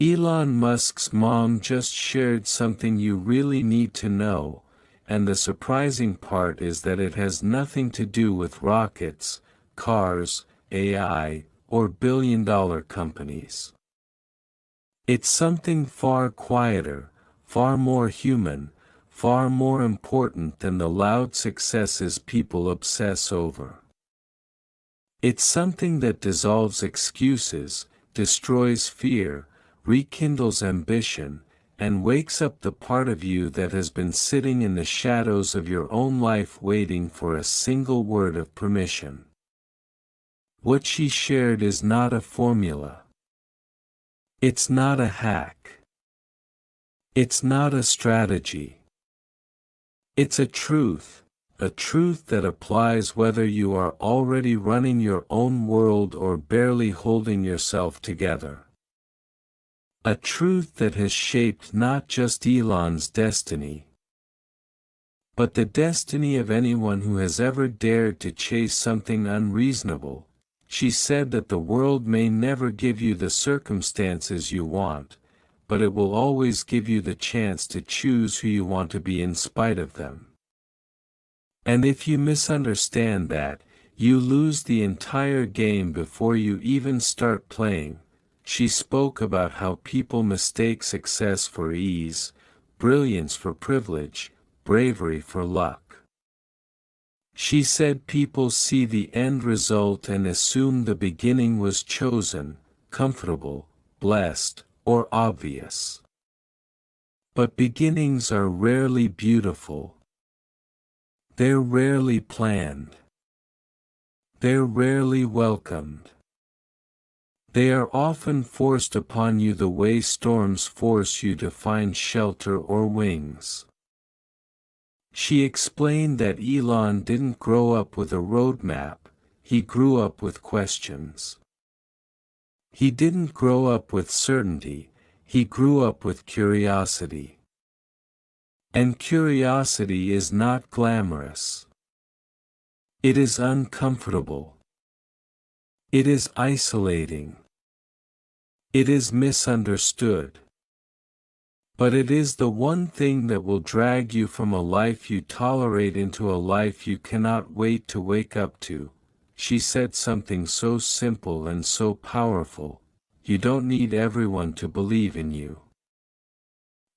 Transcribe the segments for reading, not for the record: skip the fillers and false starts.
Elon Musk's mom just shared something you really need to know, and the surprising part is that it has nothing to do with rockets, cars, AI, or billion-dollar companies. It's something far quieter, far more human, far more important than the loud successes people obsess over. It's something that dissolves excuses, destroys fear, rekindles ambition, and wakes up the part of you that has been sitting in the shadows of your own life waiting for a single word of permission. What she shared is not a formula. It's not a hack. It's not a strategy. It's a truth that applies whether you are already running your own world or barely holding yourself together. A truth that has shaped not just Elon's destiny, but the destiny of anyone who has ever dared to chase something unreasonable. She said that the world may never give you the circumstances you want, but it will always give you the chance to choose who you want to be in spite of them. And if you misunderstand that, you lose the entire game before you even start playing. She spoke about how people mistake success for ease, brilliance for privilege, bravery for luck. She said people see the end result and assume the beginning was chosen, comfortable, blessed, or obvious. But beginnings are rarely beautiful. They're rarely planned. They're rarely welcomed. They are often forced upon you the way storms force you to find shelter or wings. She explained that Elon didn't grow up with a roadmap, he grew up with questions. He didn't grow up with certainty, he grew up with curiosity. And curiosity is not glamorous. It is uncomfortable. It is isolating. It is misunderstood. But it is the one thing that will drag you from a life you tolerate into a life you cannot wait to wake up to. She said something so simple and so powerful: you don't need everyone to believe in you.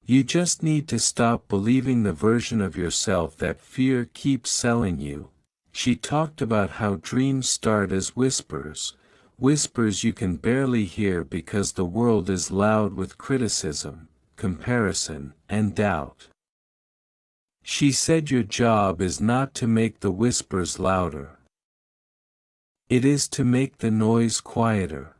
You just need to stop believing the version of yourself that fear keeps selling you. She talked about how dreams start as whispers, whispers you can barely hear because the world is loud with criticism, comparison, and doubt. She said your job is not to make the whispers louder. It is to make the noise quieter.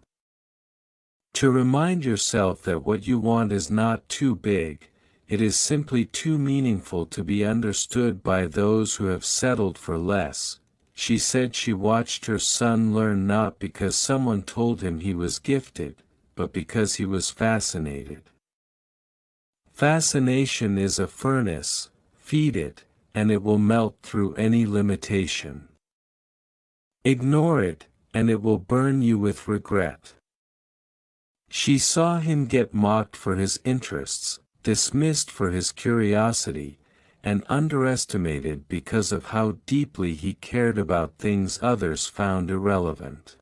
To remind yourself that what you want is not too big, it is simply too meaningful to be understood by those who have settled for less. She said she watched her son learn not because someone told him he was gifted, but because he was fascinated. Fascination is a furnace, feed it, and it will melt through any limitation. Ignore it, and it will burn you with regret. She saw him get mocked for his interests, dismissed for his curiosity, and underestimated because of how deeply he cared about things others found irrelevant.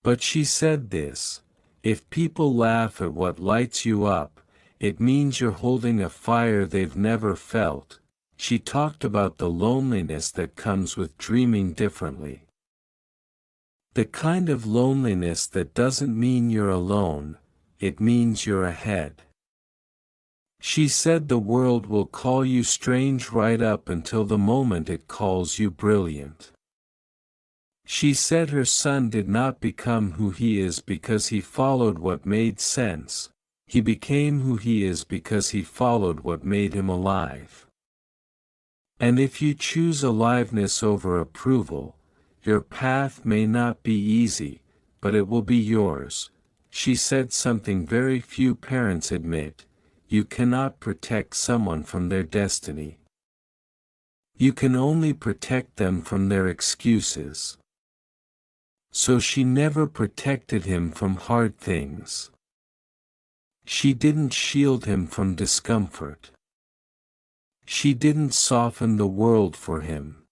But she said this: if people laugh at what lights you up, it means you're holding a fire they've never felt. She talked about the loneliness that comes with dreaming differently. The kind of loneliness that doesn't mean you're alone, it means you're ahead. She said the world will call you strange right up until the moment it calls you brilliant. She said her son did not become who he is because he followed what made sense, he became who he is because he followed what made him alive. And if you choose aliveness over approval, your path may not be easy, but it will be yours. She said something very few parents admit: you cannot protect someone from their destiny. You can only protect them from their excuses. So she never protected him from hard things. She didn't shield him from discomfort. She didn't soften the world for him.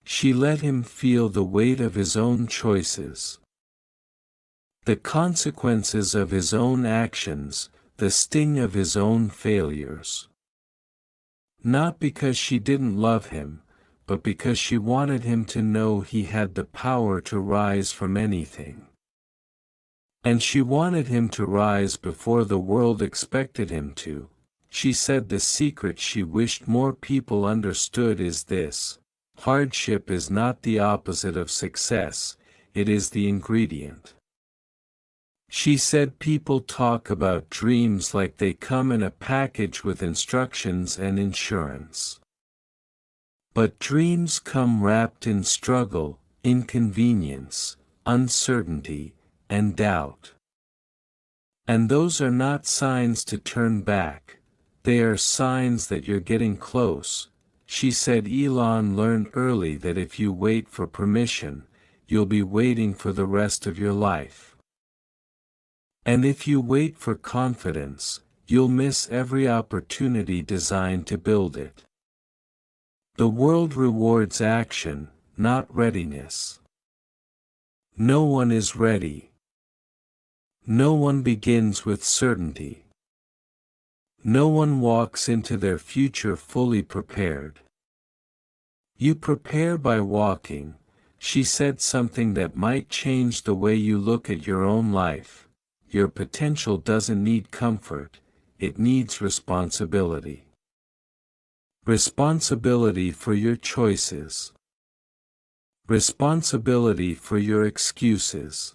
She let him feel the weight of his own choices, the consequences of his own actions, the sting of his own failures. Not because she didn't love him, but because she wanted him to know he had the power to rise from anything. And she wanted him to rise before the world expected him to. She said the secret she wished more people understood is this: hardship is not the opposite of success, it is the ingredient. She said people talk about dreams like they come in a package with instructions and insurance. But dreams come wrapped in struggle, inconvenience, uncertainty, and doubt. And those are not signs to turn back, they are signs that you're getting close. She said Elon learned early that if you wait for permission, you'll be waiting for the rest of your life. And if you wait for confidence, you'll miss every opportunity designed to build it. The world rewards action, not readiness. No one is ready. No one begins with certainty. No one walks into their future fully prepared. You prepare by walking. She said something that might change the way you look at your own life. Your potential doesn't need comfort, it needs responsibility. Responsibility for your choices. Responsibility for your excuses.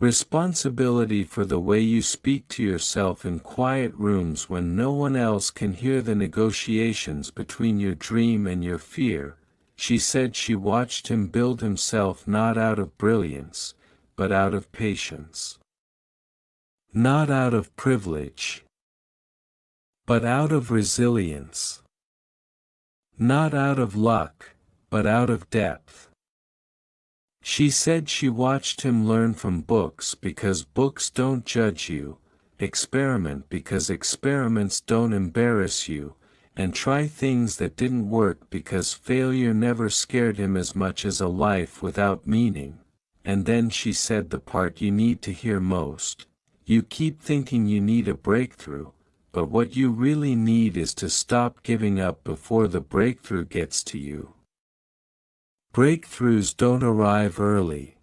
Responsibility for the way you speak to yourself in quiet rooms when no one else can hear the negotiations between your dream and your fear. She said she watched him build himself not out of brilliance, but out of patience. Not out of privilege, but out of resilience. Not out of luck, but out of depth. She said she watched him learn from books because books don't judge you, experiment because experiments don't embarrass you, and try things that didn't work because failure never scared him as much as a life without meaning. And then she said the part you need to hear most. You keep thinking you need a breakthrough, but what you really need is to stop giving up before the breakthrough gets to you. Breakthroughs don't arrive early.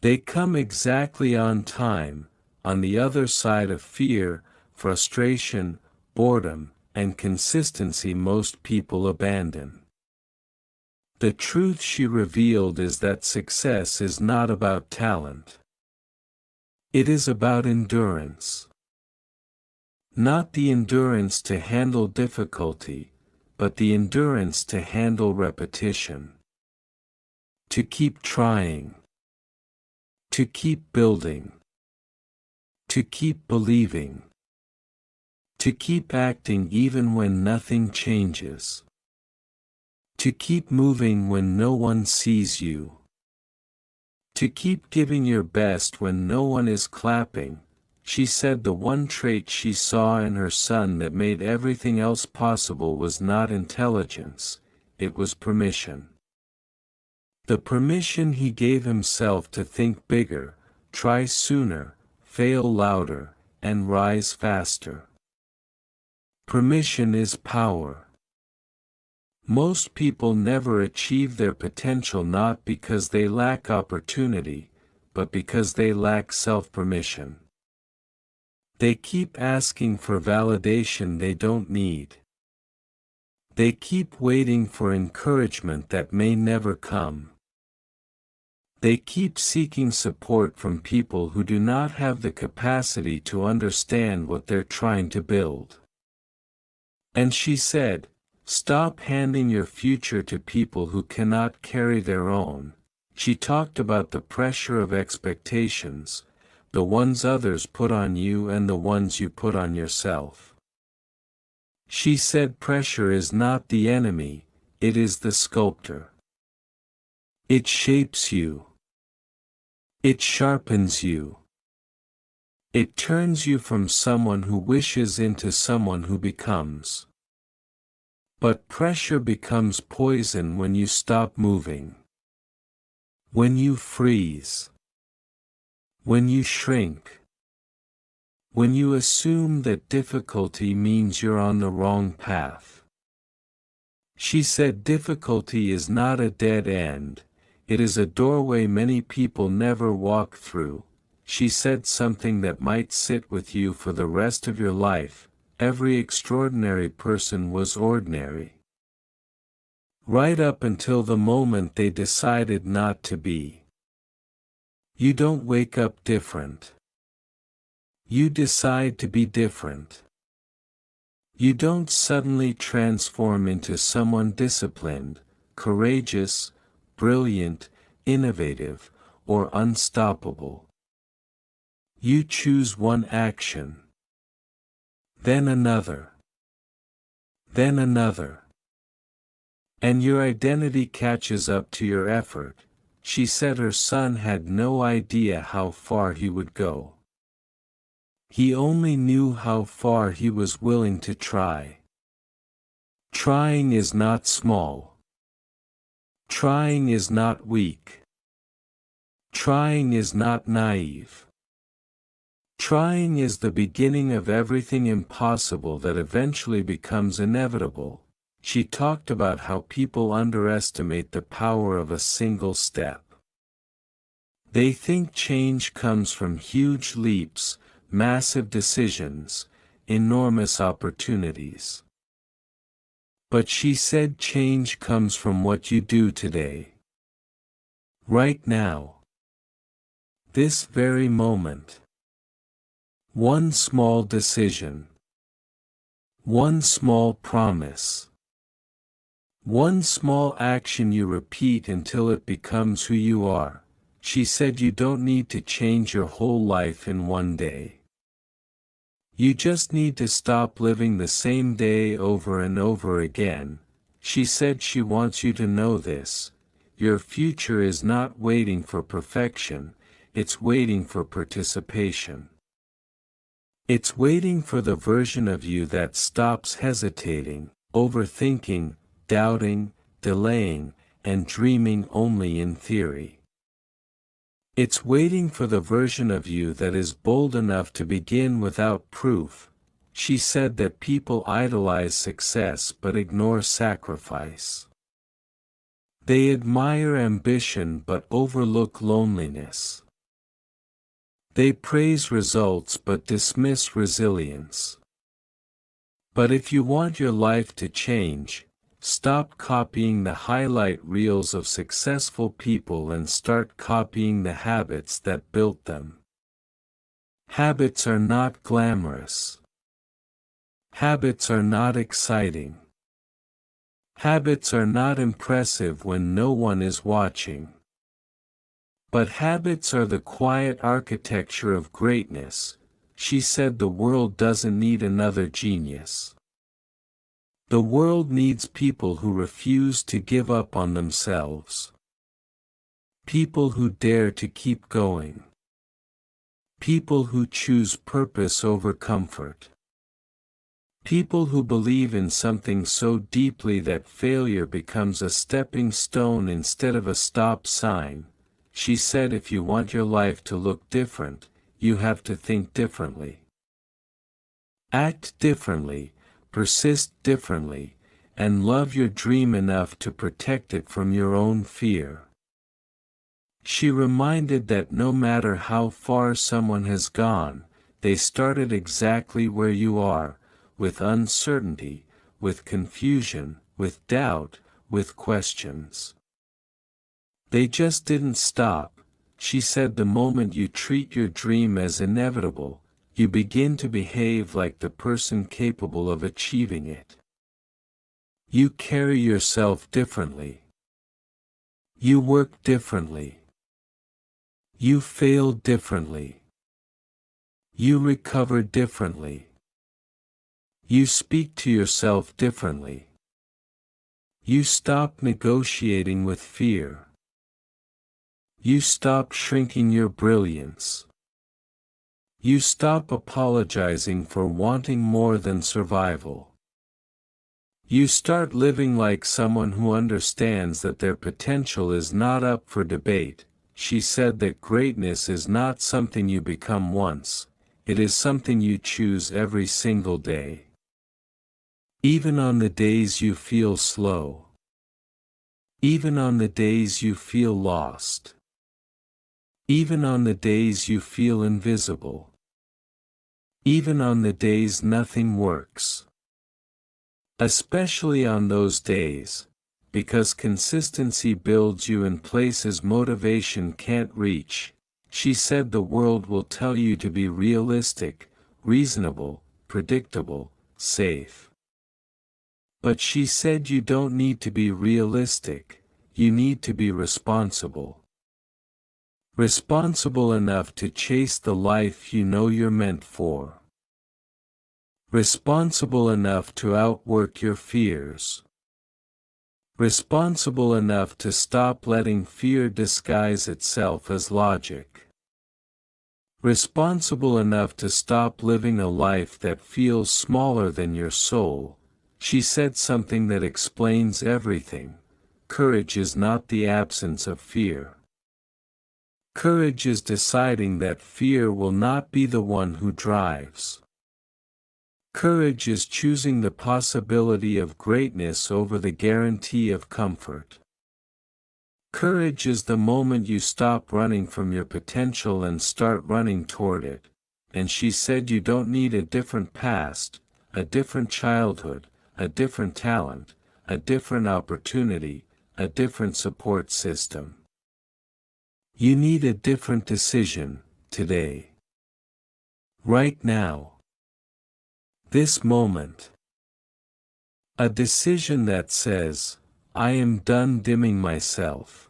They come exactly on time, on the other side of fear, frustration, boredom, and consistency most people abandon. The truth she revealed is that success is not about talent. It is about endurance. Not the endurance to handle difficulty, but the endurance to handle repetition. To keep trying. To keep building. To keep believing. To keep acting even when nothing changes. To keep moving when no one sees you. To keep giving your best when no one is clapping. She said the one trait she saw in her son that made everything else possible was not intelligence, it was permission. The permission he gave himself to think bigger, try sooner, fail louder, and rise faster. Permission is power. Most people never achieve their potential not because they lack opportunity, but because they lack self-permission. They keep asking for validation they don't need. They keep waiting for encouragement that may never come. They keep seeking support from people who do not have the capacity to understand what they're trying to build. And she said, stop handing your future to people who cannot carry their own. She talked about the pressure of expectations, the ones others put on you and the ones you put on yourself. She said pressure is not the enemy, it is the sculptor. It shapes you. It sharpens you. It turns you from someone who wishes into someone who becomes. But pressure becomes poison when you stop moving. When you freeze. When you shrink. When you assume that difficulty means you're on the wrong path. She said difficulty is not a dead end, it is a doorway many people never walk through. She said something that might sit with you for the rest of your life: every extraordinary person was ordinary. Right up until the moment they decided not to be. You don't wake up different. You decide to be different. You don't suddenly transform into someone disciplined, courageous, brilliant, innovative, or unstoppable. You choose one action. Then another. Then another. And your identity catches up to your effort. She said her son had no idea how far he would go. He only knew how far he was willing to try. Trying is not small. Trying is not weak. Trying is not naive. Trying is the beginning of everything impossible that eventually becomes inevitable. She talked about how people underestimate the power of a single step. They think change comes from huge leaps, massive decisions, enormous opportunities. But she said change comes from what you do today. Right now. This very moment. One small decision. One small promise. One small action you repeat until it becomes who you are. She said you don't need to change your whole life in one day. You just need to stop living the same day over and over again. She said she wants you to know this: your future is not waiting for perfection, it's waiting for participation. It's waiting for the version of you that stops hesitating, overthinking, doubting, delaying, and dreaming only in theory. It's waiting for the version of you that is bold enough to begin without proof. She said that people idolize success but ignore sacrifice. They admire ambition but overlook loneliness. They praise results but dismiss resilience. But if you want your life to change, stop copying the highlight reels of successful people and start copying the habits that built them. Habits are not glamorous. Habits are not exciting. Habits are not impressive when no one is watching. But habits are the quiet architecture of greatness. She said the world doesn't need another genius. The world needs people who refuse to give up on themselves. People who dare to keep going. People who choose purpose over comfort. People who believe in something so deeply that failure becomes a stepping stone instead of a stop sign. She said if you want your life to look different, you have to think differently. Act differently. Persist differently, and love your dream enough to protect it from your own fear. She reminded that no matter how far someone has gone, they started exactly where you are, with uncertainty, with confusion, with doubt, with questions. They just didn't stop. She said the moment you treat your dream as inevitable, you begin to behave like the person capable of achieving it. You carry yourself differently. You work differently. You fail differently. You recover differently. You speak to yourself differently. You stop negotiating with fear. You stop shrinking your brilliance. You stop apologizing for wanting more than survival. You start living like someone who understands that their potential is not up for debate. She said that greatness is not something you become once, it is something you choose every single day. Even on the days you feel slow. Even on the days you feel lost. Even on the days you feel invisible. Even on the days nothing works. Especially on those days, because consistency builds you in places motivation can't reach. She said the world will tell you to be realistic, reasonable, predictable, safe. But she said you don't need to be realistic, you need to be responsible. Responsible enough to chase the life you know you're meant for. Responsible enough to outwork your fears. Responsible enough to stop letting fear disguise itself as logic. Responsible enough to stop living a life that feels smaller than your soul. She said something that explains everything. Courage is not the absence of fear. Courage is deciding that fear will not be the one who drives. Courage is choosing the possibility of greatness over the guarantee of comfort. Courage is the moment you stop running from your potential and start running toward it. And she said you don't need a different past, a different childhood, a different talent, a different opportunity, a different support system. You need a different decision, today. Right now. This moment. A decision that says, I am done dimming myself.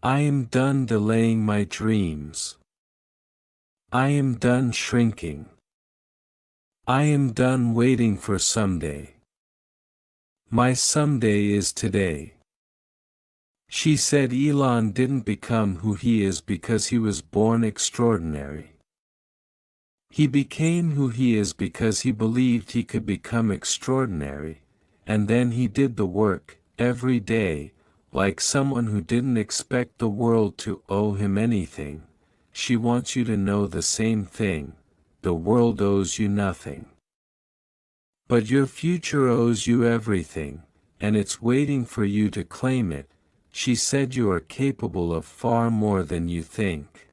I am done delaying my dreams. I am done shrinking. I am done waiting for someday. My someday is today. She said Elon didn't become who he is because he was born extraordinary. He became who he is because he believed he could become extraordinary, and then he did the work, every day, like someone who didn't expect the world to owe him anything. She wants you to know the same thing, the world owes you nothing. But your future owes you everything, and it's waiting for you to claim it. She said you are capable of far more than you think.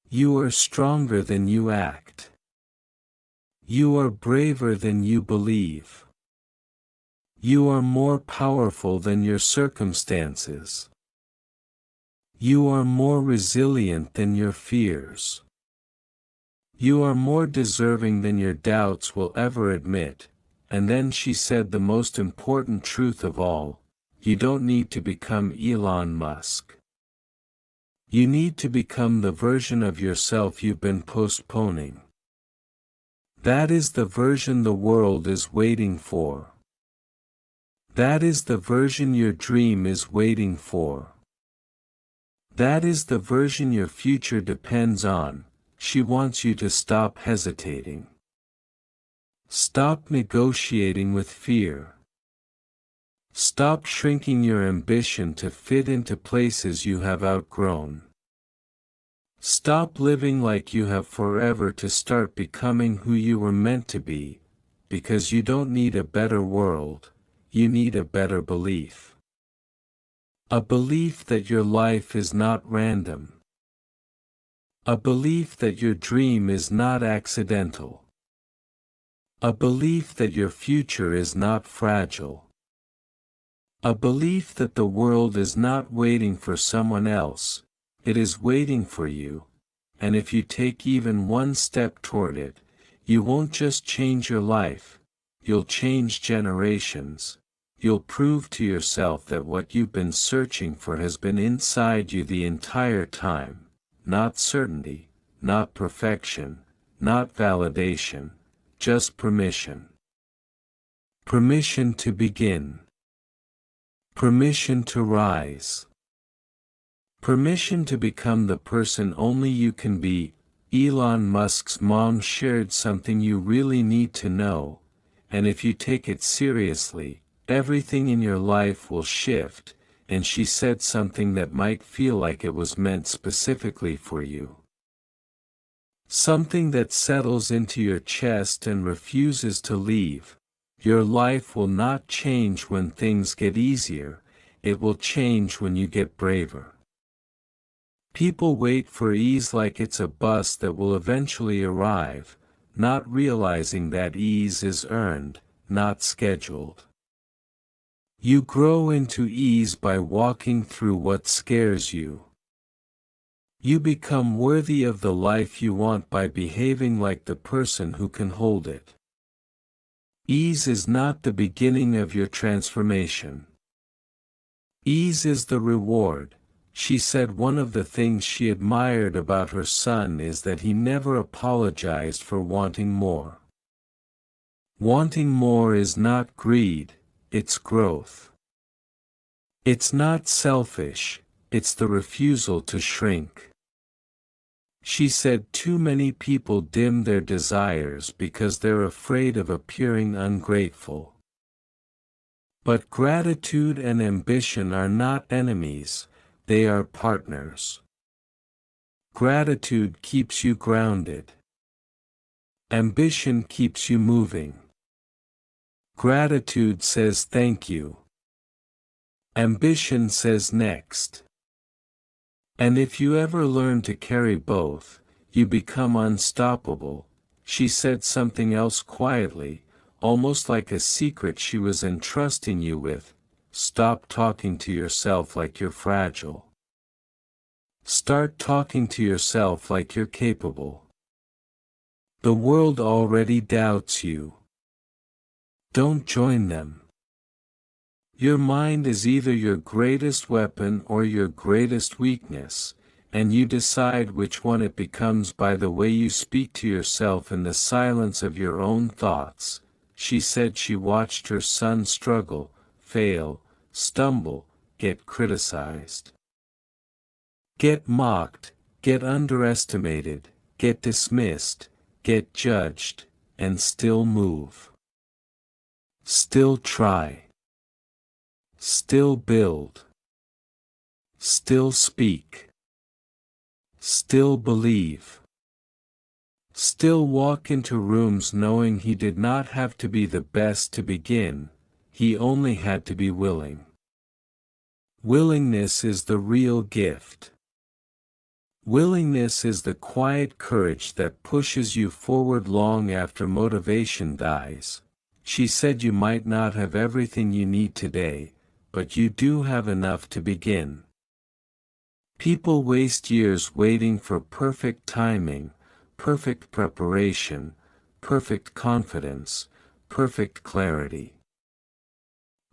You are stronger than you act. You are braver than you believe. You are more powerful than your circumstances. You are more resilient than your fears. You are more deserving than your doubts will ever admit. And then she said the most important truth of all, you don't need to become Elon Musk. You need to become the version of yourself you've been postponing. That is the version the world is waiting for. That is the version your dream is waiting for. That is the version your future depends on. She wants you to stop hesitating. Stop negotiating with fear. Stop shrinking your ambition to fit into places you have outgrown. Stop living like you have forever to start becoming who you were meant to be, because you don't need a better world, you need a better belief. A belief that your life is not random. A belief that your dream is not accidental. A belief that your future is not fragile. A belief that the world is not waiting for someone else, it is waiting for you, and if you take even one step toward it, you won't just change your life, you'll change generations. You'll prove to yourself that what you've been searching for has been inside you the entire time, not certainty, not perfection, not validation, just permission. Permission to begin. Permission to rise. Permission to become the person only you can be. Elon Musk's mom shared something you really need to know, and if you take it seriously, everything in your life will shift, and she said something that might feel like it was meant specifically for you. Something that settles into your chest and refuses to leave. Your life will not change when things get easier, it will change when you get braver. People wait for ease like it's a bus that will eventually arrive, not realizing that ease is earned, not scheduled. You grow into ease by walking through what scares you. You become worthy of the life you want by behaving like the person who can hold it. Ease is not the beginning of your transformation. Ease is the reward. She said one of the things she admired about her son is that he never apologized for wanting more. Wanting more is not greed, it's growth. It's not selfish, it's the refusal to shrink. She said too many people dim their desires because they're afraid of appearing ungrateful. But gratitude and ambition are not enemies, they are partners. Gratitude keeps you grounded. Ambition keeps you moving. Gratitude says thank you. Ambition says next. And if you ever learn to carry both, you become unstoppable. She said something else quietly, almost like a secret she was entrusting you with. Stop talking to yourself like you're fragile. Start talking to yourself like you're capable. The world already doubts you. Don't join them. Your mind is either your greatest weapon or your greatest weakness, and you decide which one it becomes by the way you speak to yourself in the silence of your own thoughts. She said she watched her son struggle, fail, stumble, get criticized. Get mocked, get underestimated, get dismissed, get judged, and still move. Still try. Still build. Still speak. Still believe. Still walk into rooms knowing he did not have to be the best to begin, he only had to be willing. Willingness is the real gift. Willingness is the quiet courage that pushes you forward long after motivation dies. She said you might not have everything you need today, but you do have enough to begin. People waste years waiting for perfect timing, perfect preparation, perfect confidence, perfect clarity.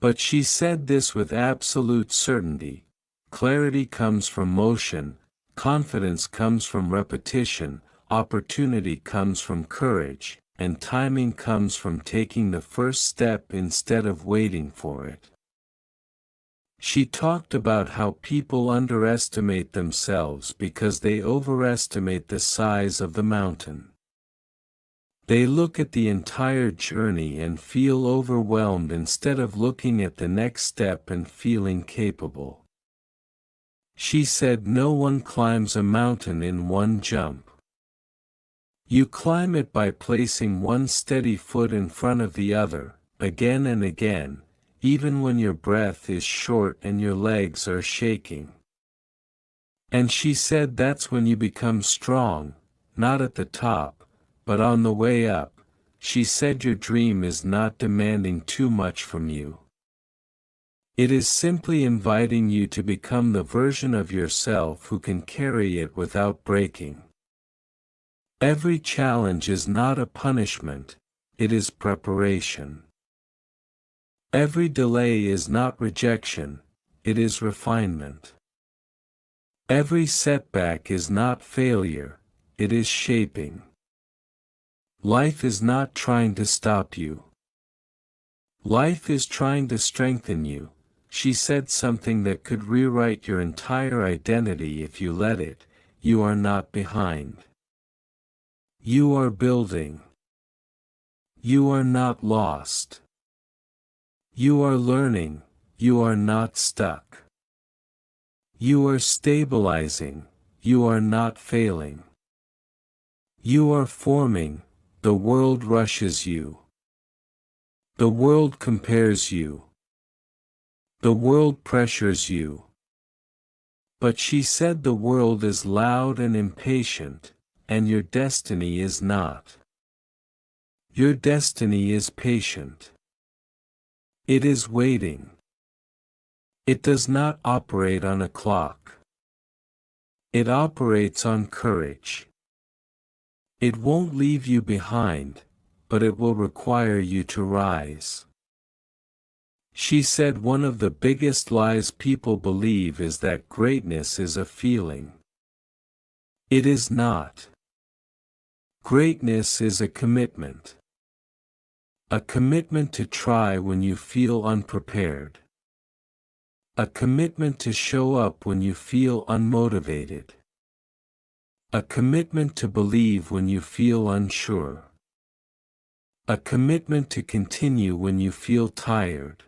But she said this with absolute certainty. Clarity comes from motion, confidence comes from repetition, opportunity comes from courage, and timing comes from taking the first step instead of waiting for it. She talked about how people underestimate themselves because they overestimate the size of the mountain. They look at the entire journey and feel overwhelmed instead of looking at the next step and feeling capable. She said no one climbs a mountain in one jump. You climb it by placing one steady foot in front of the other, again and again, even when your breath is short and your legs are shaking. And she said that's when you become strong, not at the top, but on the way up. She said your dream is not demanding too much from you. It is simply inviting you to become the version of yourself who can carry it without breaking. Every challenge is not a punishment, it is preparation. Every delay is not rejection, it is refinement. Every setback is not failure, it is shaping. Life is not trying to stop you. Life is trying to strengthen you. She said something that could rewrite your entire identity if you let it. You are not behind. You are building. You are not lost. You are learning, you are not stuck. You are stabilizing, you are not failing. You are forming, the world rushes you. The world compares you. The world pressures you. But she said the world is loud and impatient, and your destiny is not. Your destiny is patient. It is waiting. It does not operate on a clock. It operates on courage. It won't leave you behind, but it will require you to rise. She said one of the biggest lies people believe is that greatness is a feeling. It is not. Greatness is a commitment. A commitment to try when you feel unprepared. A commitment to show up when you feel unmotivated. A commitment to believe when you feel unsure. A commitment to continue when you feel tired.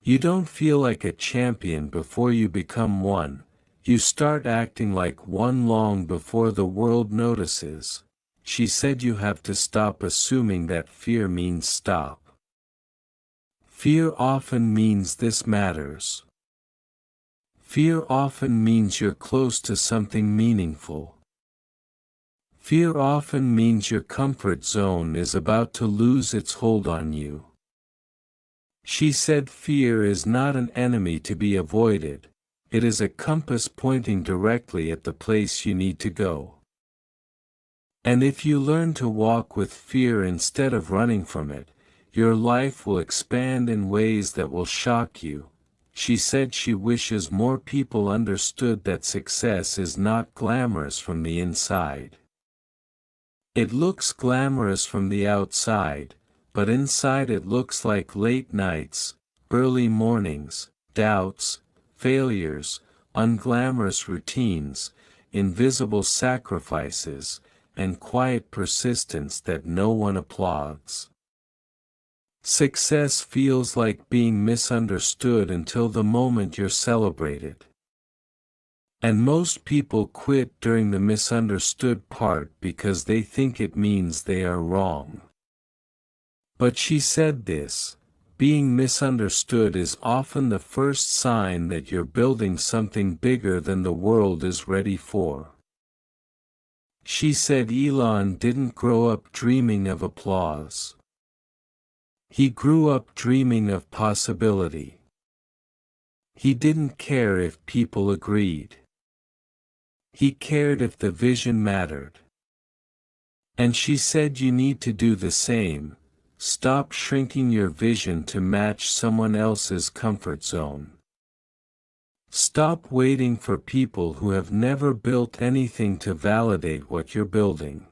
You don't feel like a champion before you become one, you start acting like one long before the world notices. She said you have to stop assuming that fear means stop. Fear often means this matters. Fear often means you're close to something meaningful. Fear often means your comfort zone is about to lose its hold on you. She said fear is not an enemy to be avoided, it is a compass pointing directly at the place you need to go. And if you learn to walk with fear instead of running from it, your life will expand in ways that will shock you. She said she wishes more people understood that success is not glamorous from the inside. It looks glamorous from the outside, but inside it looks like late nights, early mornings, doubts, failures, unglamorous routines, invisible sacrifices, and quiet persistence that no one applauds. Success feels like being misunderstood until the moment you're celebrated. And most people quit during the misunderstood part because they think it means they are wrong. But she said this, being misunderstood is often the first sign that you're building something bigger than the world is ready for. She said Elon didn't grow up dreaming of applause. He grew up dreaming of possibility. He didn't care if people agreed. He cared if the vision mattered. And she said you need to do the same, stop shrinking your vision to match someone else's comfort zone. Stop waiting for people who have never built anything to validate what you're building.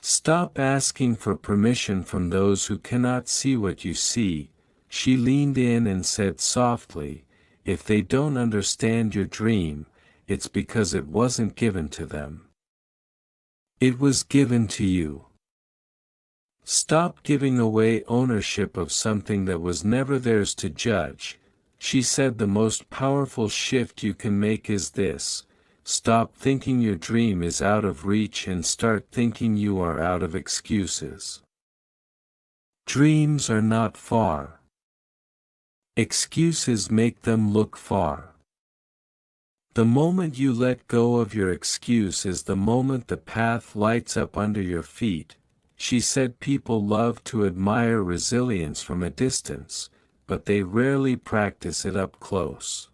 Stop asking for permission from those who cannot see what you see. She leaned in and said softly, if they don't understand your dream, it's because it wasn't given to them. It was given to you. Stop giving away ownership of something that was never theirs to judge. She said the most powerful shift you can make is this. Stop thinking your dream is out of reach and start thinking you are out of excuses. Dreams are not far. Excuses make them look far. The moment you let go of your excuse is the moment the path lights up under your feet. She said people love to admire resilience from a distance, but they rarely practice it up close.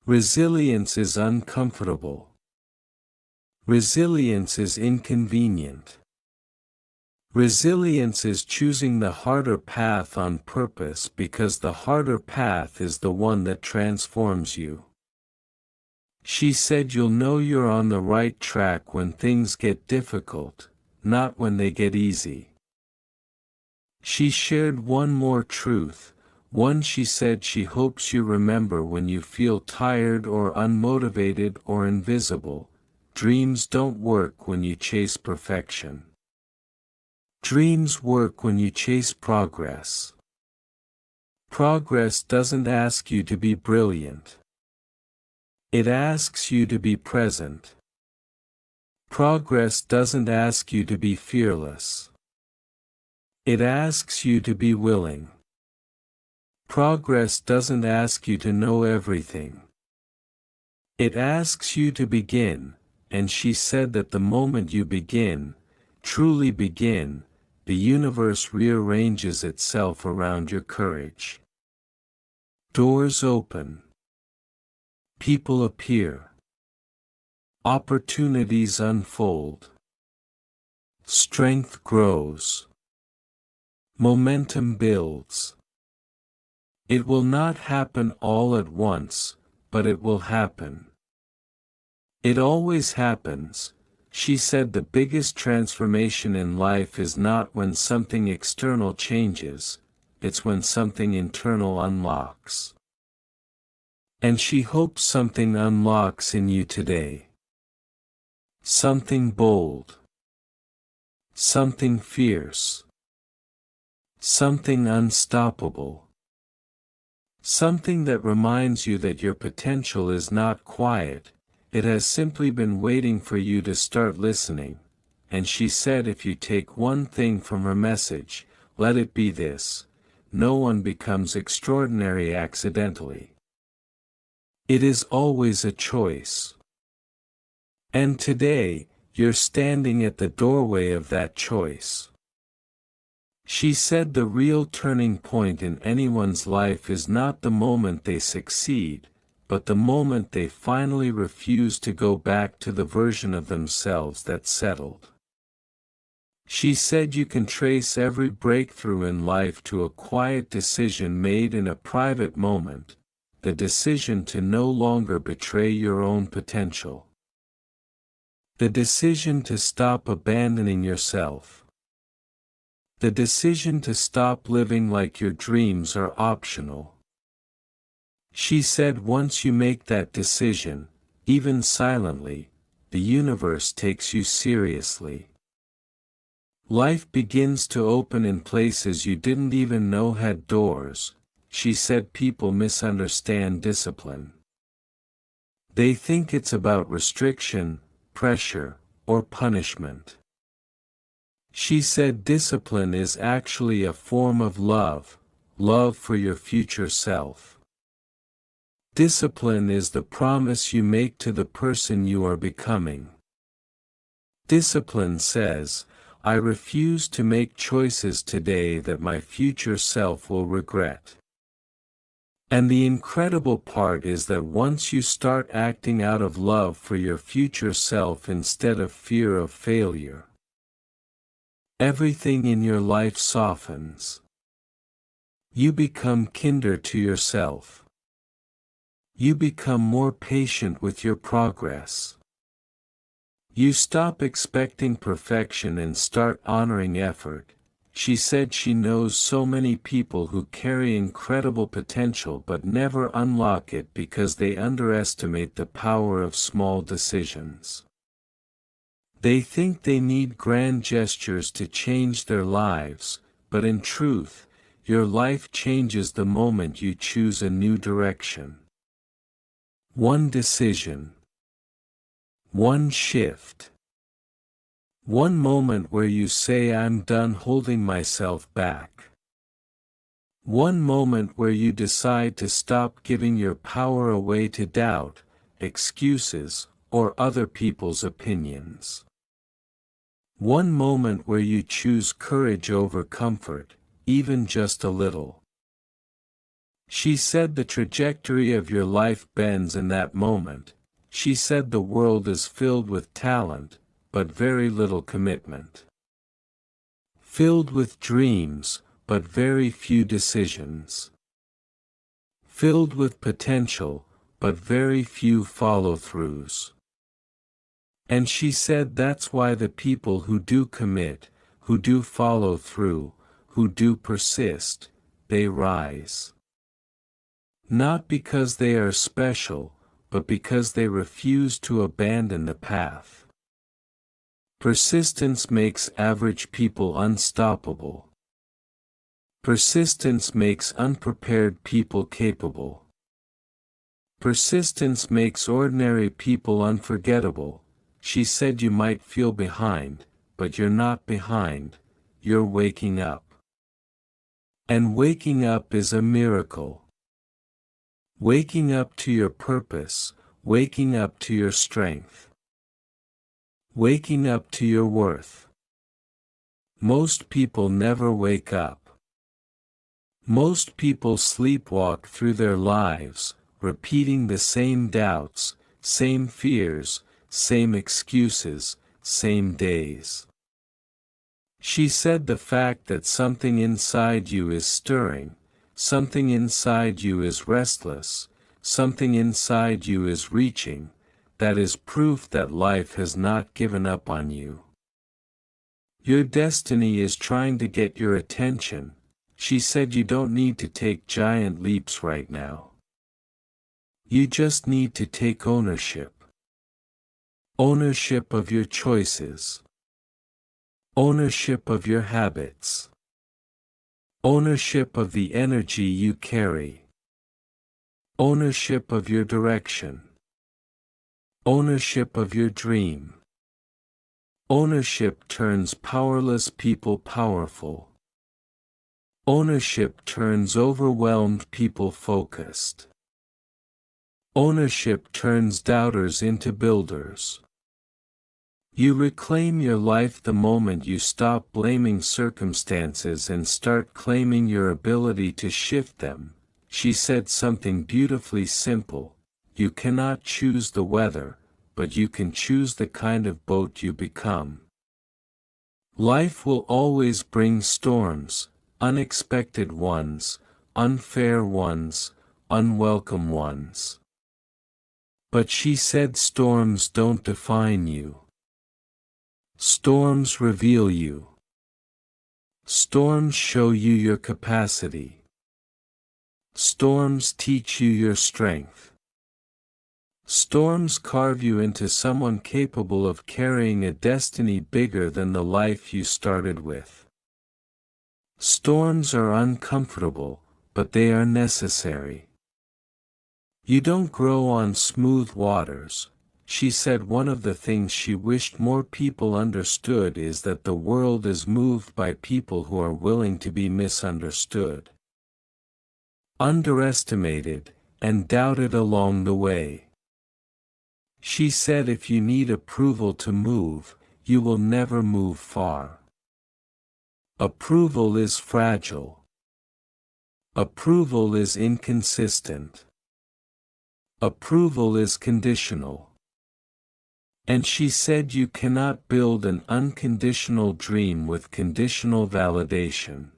Resilience is uncomfortable. Resilience is inconvenient. Resilience is choosing the harder path on purpose because the harder path is the one that transforms you. She said you'll know you're on the right track when things get difficult, not when they get easy. She shared one more truth. One she said she hopes you remember when you feel tired or unmotivated or invisible. dreams don't work when you chase perfection. Dreams work when you chase progress. Progress doesn't ask you to be brilliant. It asks you to be present. Progress doesn't ask you to be fearless. It asks you to be willing. Progress doesn't ask you to know everything. It asks you to begin, and she said that the moment you begin, truly begin, the universe rearranges itself around your courage. Doors open. People appear. Opportunities unfold. Strength grows. Momentum builds. It will not happen all at once, but it will happen. It always happens. She said the biggest transformation in life is not when something external changes, it's when something internal unlocks. And she hopes something unlocks in you today. Something bold. Something fierce. Something unstoppable. Something that reminds you that your potential is not quiet, it has simply been waiting for you to start listening. And she said if you take one thing from her message, let it be this: no one becomes extraordinary accidentally. It is always a choice. And today, you're standing at the doorway of that choice. She said the real turning point in anyone's life is not the moment they succeed, but the moment they finally refuse to go back to the version of themselves that settled. She said you can trace every breakthrough in life to a quiet decision made in a private moment, the decision to no longer betray your own potential. The decision to stop abandoning yourself. The decision to stop living like your dreams are optional. She said once you make that decision, even silently, the universe takes you seriously. Life begins to open in places you didn't even know had doors. She said people misunderstand discipline. They think it's about restriction, pressure, or punishment. She said discipline is actually a form of love, love for your future self. Discipline is the promise you make to the person you are becoming. Discipline says, I refuse to make choices today that my future self will regret. And the incredible part is that once you start acting out of love for your future self instead of fear of failure, everything in your life softens. You become kinder to yourself. You become more patient with your progress. You stop expecting perfection and start honoring effort. She said she knows so many people who carry incredible potential but never unlock it because they underestimate the power of small decisions. They think they need grand gestures to change their lives, but in truth, your life changes the moment you choose a new direction. One decision. One shift. One moment where you say I'm done holding myself back. One moment where you decide to stop giving your power away to doubt, excuses, or other people's opinions. One moment where you choose courage over comfort, even just a little. She said the trajectory of your life bends in that moment. She said the world is filled with talent, but very little commitment. Filled with dreams, but very few decisions. Filled with potential, but very few follow-throughs. And she said that's why the people who do commit, who do follow through, who do persist, they rise. Not because they are special, but because they refuse to abandon the path. Persistence makes average people unstoppable. Persistence makes unprepared people capable. Persistence makes ordinary people unforgettable. She said you might feel behind, but you're not behind, you're waking up. And waking up is a miracle. Waking up to your purpose, waking up to your strength. Waking up to your worth. Most people never wake up. Most people sleepwalk through their lives, repeating the same doubts, same fears, same excuses, same days. She said the fact that something inside you is stirring, something inside you is restless, something inside you is reaching, that is proof that life has not given up on you. Your destiny is trying to get your attention. She said you don't need to take giant leaps right now. You just need to take ownership. Ownership of your choices. Ownership of your habits. Ownership of the energy you carry. Ownership of your direction. Ownership of your dream. Ownership turns powerless people powerful. Ownership turns overwhelmed people focused. Ownership turns doubters into builders. You reclaim your life the moment you stop blaming circumstances and start claiming your ability to shift them. She said something beautifully simple: you cannot choose the weather, but you can choose the kind of boat you become. Life will always bring storms, unexpected ones, unfair ones, unwelcome ones. But she said storms don't define you. Storms reveal you. Storms show you your capacity. Storms teach you your strength. Storms carve you into someone capable of carrying a destiny bigger than the life you started with. Storms are uncomfortable, but they are necessary. You don't grow on smooth waters. She said one of the things she wished more people understood is that the world is moved by people who are willing to be misunderstood, underestimated, and doubted along the way. She said if you need approval to move, you will never move far. Approval is fragile. Approval is inconsistent. Approval is conditional. And she said you cannot build an unconditional dream with conditional validation.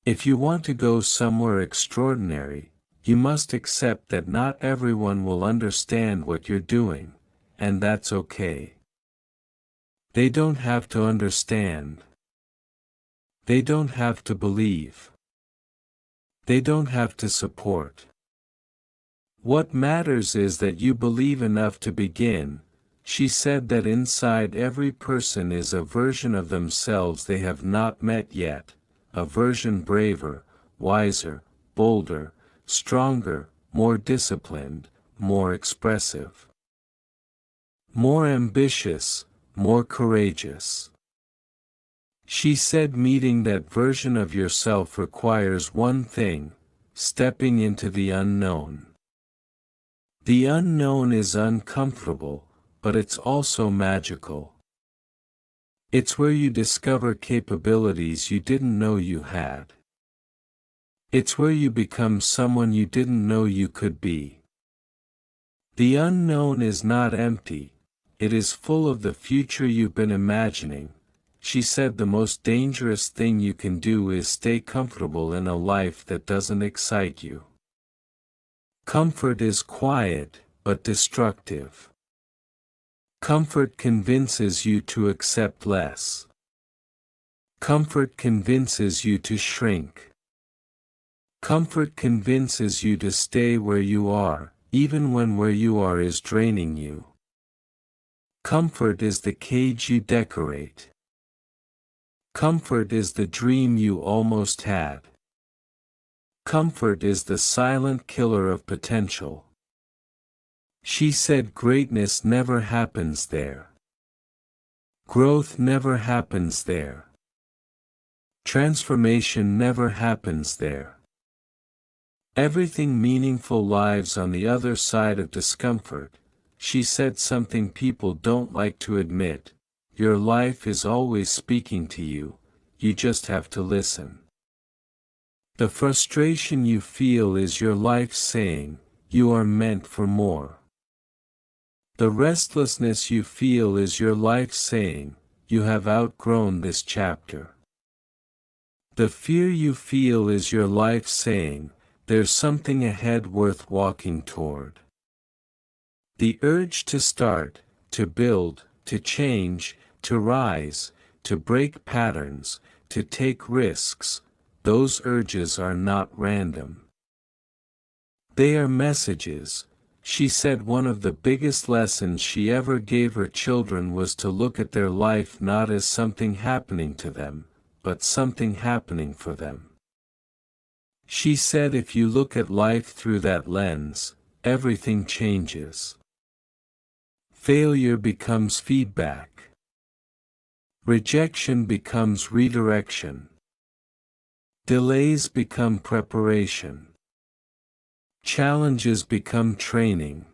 If you want to go somewhere extraordinary, you must accept that not everyone will understand what you're doing, and that's okay. They don't have to understand. They don't have to believe. They don't have to support. What matters is that you believe enough to begin. She said that inside every person is a version of themselves they have not met yet, a version braver, wiser, bolder, stronger, more disciplined, more expressive, more ambitious, more courageous. She said meeting that version of yourself requires one thing: stepping into the unknown. The unknown is uncomfortable, but it's also magical. It's where you discover capabilities you didn't know you had. It's where you become someone you didn't know you could be. The unknown is not empty, it is full of the future you've been imagining. She said the most dangerous thing you can do is stay comfortable in a life that doesn't excite you. Comfort is quiet, but destructive. Comfort convinces you to accept less. Comfort convinces you to shrink. Comfort convinces you to stay where you are, even when where you are is draining you. Comfort is the cage you decorate. Comfort is the dream you almost had. Comfort is the silent killer of potential. She said greatness never happens there. Growth never happens there. Transformation never happens there. Everything meaningful lives on the other side of discomfort. She said something people don't like to admit. Your life is always speaking to you, you just have to listen. The frustration you feel is your life saying, you are meant for more. The restlessness you feel is your life saying, you have outgrown this chapter. The fear you feel is your life saying, there's something ahead worth walking toward. The urge to start, to build, to change, to rise, to break patterns, to take risks, those urges are not random. They are messages. She said one of the biggest lessons she ever gave her children was to look at their life not as something happening to them, but something happening for them. She said if you look at life through that lens, everything changes. Failure becomes feedback. Rejection becomes redirection. Delays become preparation. Challenges become training.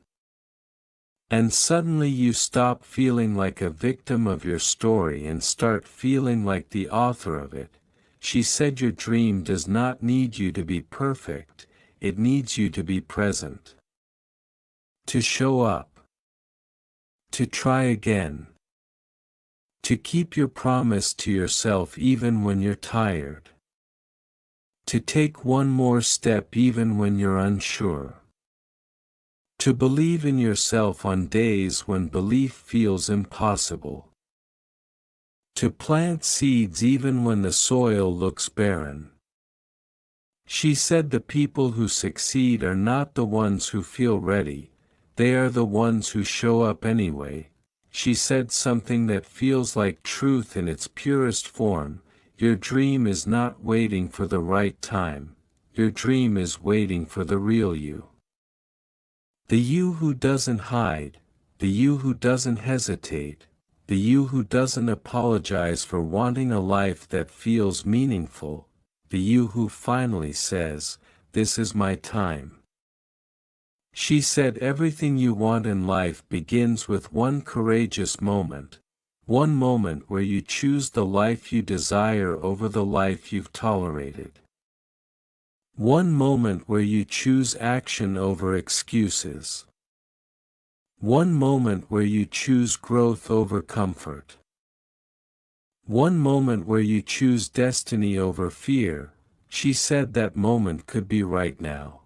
And suddenly you stop feeling like a victim of your story and start feeling like the author of it. She said your dream does not need you to be perfect, it needs you to be present. To show up. To try again. To keep your promise to yourself even when you're tired. To take one more step even when you're unsure. To believe in yourself on days when belief feels impossible. To plant seeds even when the soil looks barren. She said the people who succeed are not the ones who feel ready, they are the ones who show up anyway. She said something that feels like truth in its purest form. Your dream is not waiting for the right time, your dream is waiting for the real you. The you who doesn't hide, the you who doesn't hesitate, the you who doesn't apologize for wanting a life that feels meaningful, the you who finally says, this is my time. She said everything you want in life begins with one courageous moment. One moment where you choose the life you desire over the life you've tolerated. One moment where you choose action over excuses. One moment where you choose growth over comfort. One moment where you choose destiny over fear. She said that moment could be right now.